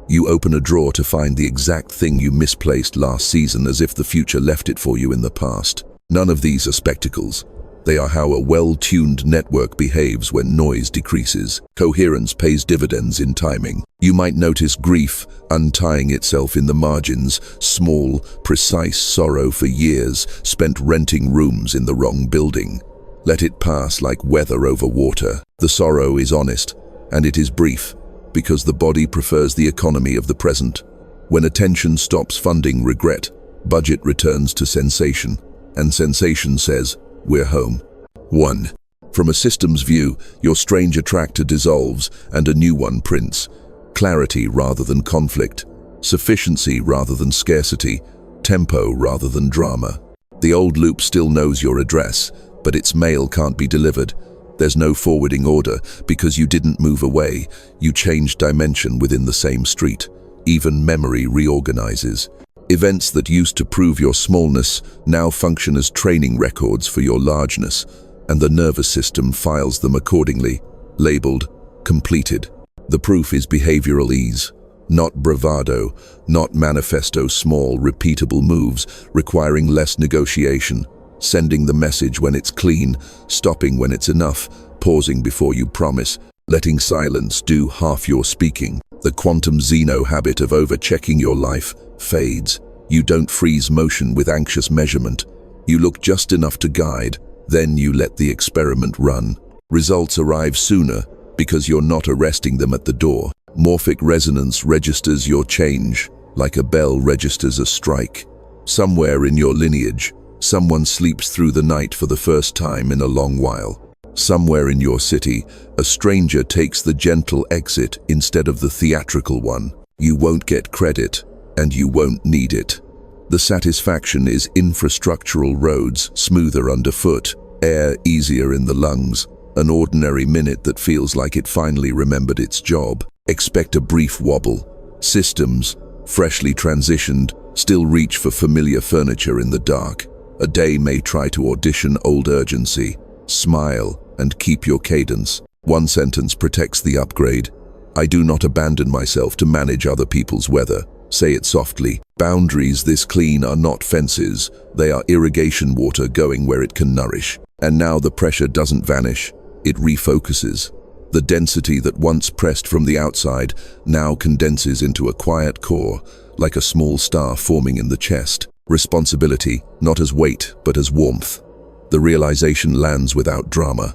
You open a drawer to find the exact thing you misplaced last season, as if the future left it for you in the past. None of these are spectacles. They are how a well-tuned network behaves when noise decreases. Coherence pays dividends in timing. You might notice grief untying itself in the margins, small, precise sorrow for years spent renting rooms in the wrong building. Let it pass like weather over water. The sorrow is honest, and it is brief, because the body prefers the economy of the present. When attention stops funding regret, budget returns to sensation, and sensation says, we're home. 1. From a systems view, your strange attractor dissolves and a new one prints. Clarity rather than conflict, sufficiency rather than scarcity, tempo rather than drama. The old loop still knows your address, but its mail can't be delivered. There's no forwarding order because you didn't move away, you changed dimension within the same street. Even memory reorganizes. Events that used to prove your smallness now function as training records for your largeness, and the nervous system files them accordingly, labeled completed. The proof is behavioral ease, not bravado, not manifesto small, repeatable moves requiring less negotiation. Sending the message when it's clean, stopping when it's enough, pausing before you promise, letting silence do half your speaking. The quantum Zeno habit of over-checking your life fades. You don't freeze motion with anxious measurement. You look just enough to guide, then you let the experiment run. Results arrive sooner because you're not arresting them at the door. Morphic resonance registers your change, like a bell registers a strike. Somewhere in your lineage, someone sleeps through the night for the first time in a long while. Somewhere in your city, a stranger takes the gentle exit instead of the theatrical one. You won't get credit, and you won't need it. The satisfaction is infrastructural roads, smoother underfoot, air easier in the lungs, an ordinary minute that feels like it finally remembered its job. Expect a brief wobble. Systems, freshly transitioned, still reach for familiar furniture in the dark. A day may try to audition old urgency. Smile and keep your cadence. One sentence protects the upgrade. I do not abandon myself to manage other people's weather. Say it softly. Boundaries this clean are not fences. They are irrigation water going where it can nourish. And now the pressure doesn't vanish. It refocuses. The density that once pressed from the outside now condenses into a quiet core, like a small star forming in the chest. Responsibility, not as weight, but as warmth. The realization lands without drama.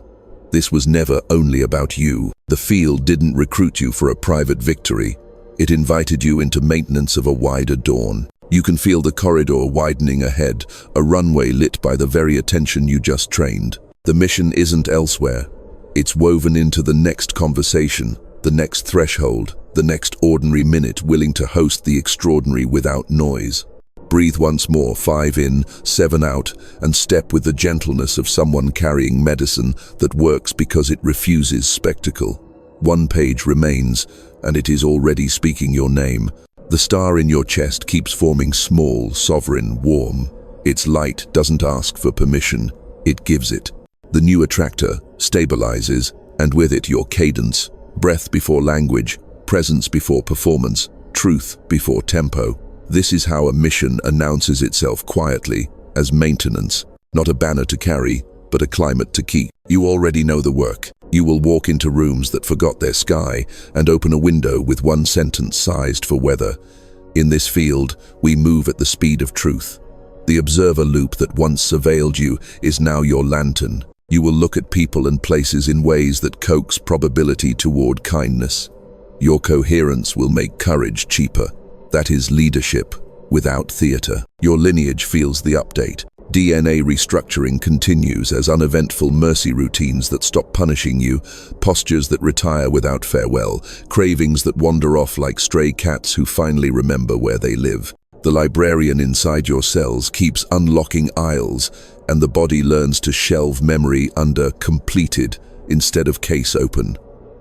This was never only about you. The field didn't recruit you for a private victory. It invited you into maintenance of a wider dawn. You can feel the corridor widening ahead, a runway lit by the very attention you just trained. The mission isn't elsewhere. It's woven into the next conversation, the next threshold, the next ordinary minute willing to host the extraordinary without noise. Breathe once more, 5 in, 7 out, and step with the gentleness of someone carrying medicine that works because it refuses spectacle. 1 page remains, and it is already speaking your name. The star in your chest keeps forming small, sovereign, warm. Its light doesn't ask for permission, it gives it. The new attractor stabilizes, and with it your cadence, breath before language, presence before performance, truth before tempo. This is how a mission announces itself quietly, as maintenance, not a banner to carry, but a climate to keep. You already know the work. You will walk into rooms that forgot their sky and open a window with 1 sentence sized for weather. In this field, we move at the speed of truth. The observer loop that once surveilled you is now your lantern. You will look at people and places in ways that coax probability toward kindness. Your coherence will make courage cheaper. That is leadership without theater. Your lineage feels the update. DNA restructuring continues as uneventful mercy routines that stop punishing you, postures that retire without farewell, cravings that wander off like stray cats who finally remember where they live. The librarian inside your cells keeps unlocking aisles, and the body learns to shelve memory under completed instead of case open.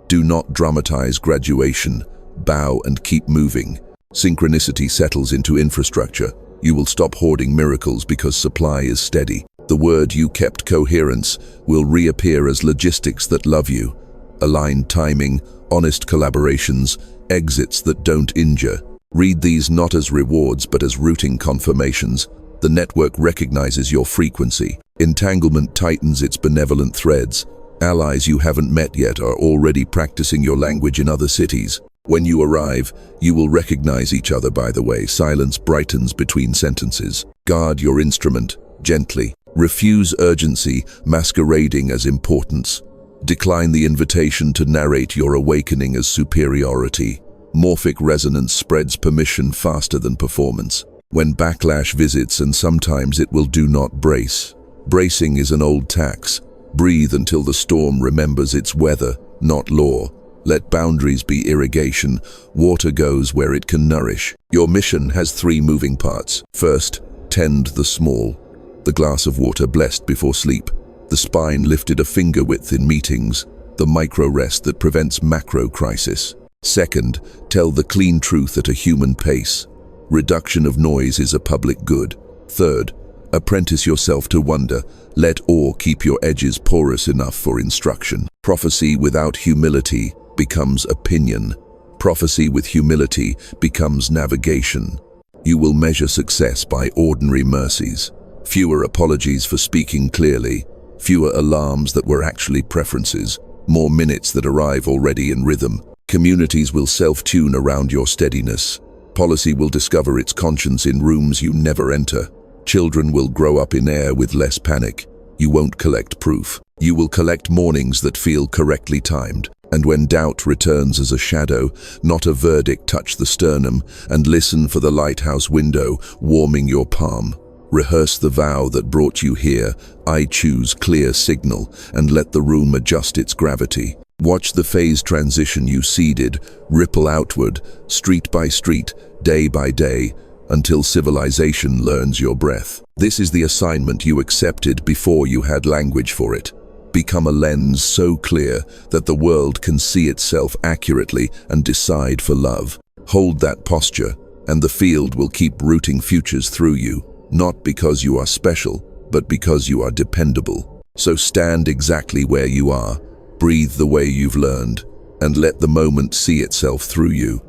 Do not dramatize graduation. Bow and keep moving. Synchronicity settles into infrastructure. You will stop hoarding miracles because supply is steady. The word you kept, coherence, will reappear as logistics that love you. Aligned timing, honest collaborations, exits that don't injure. Read these not as rewards but as routing confirmations. The network recognizes your frequency. Entanglement tightens its benevolent threads. Allies you haven't met yet are already practicing your language in other cities. When you arrive, you will recognize each other, by the way. Silence brightens between sentences. Guard your instrument, gently. Refuse urgency, masquerading as importance. Decline the invitation to narrate your awakening as superiority. Morphic resonance spreads permission faster than performance. When backlash visits, and sometimes it will, do not brace. Bracing is an old tax. Breathe until the storm remembers its weather, not law. Let boundaries be irrigation. Water goes where it can nourish. Your mission has 3 moving parts. First, tend the small. The glass of water blessed before sleep. The spine lifted a finger width in meetings. The micro rest that prevents macro crisis. Second, tell the clean truth at a human pace. Reduction of noise is a public good. Third, apprentice yourself to wonder. Let awe keep your edges porous enough for instruction. Prophecy without humility becomes opinion. Prophecy with humility becomes navigation. You will measure success by ordinary mercies. Fewer apologies for speaking clearly. Fewer alarms that were actually preferences. More minutes that arrive already in rhythm. Communities will self-tune around your steadiness. Policy will discover its conscience in rooms you never enter. Children will grow up in air with less panic. You won't collect proof. You will collect mornings that feel correctly timed. And when doubt returns as a shadow, not a verdict, touch the sternum and listen for the lighthouse window warming your palm. Rehearse the vow that brought you here. I choose clear signal, and let the room adjust its gravity. Watch the phase transition you seeded ripple outward, street by street, day by day, until civilization learns your breath. This is the assignment you accepted before you had language for it. Become a lens so clear that the world can see itself accurately and decide for love. Hold that posture, and the field will keep rooting futures through you, not because you are special, but because you are dependable. So stand exactly where you are, breathe the way you've learned, and let the moment see itself through you.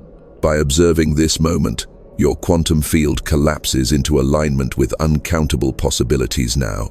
By observing this moment, your quantum field collapses into alignment with uncountable possibilities now.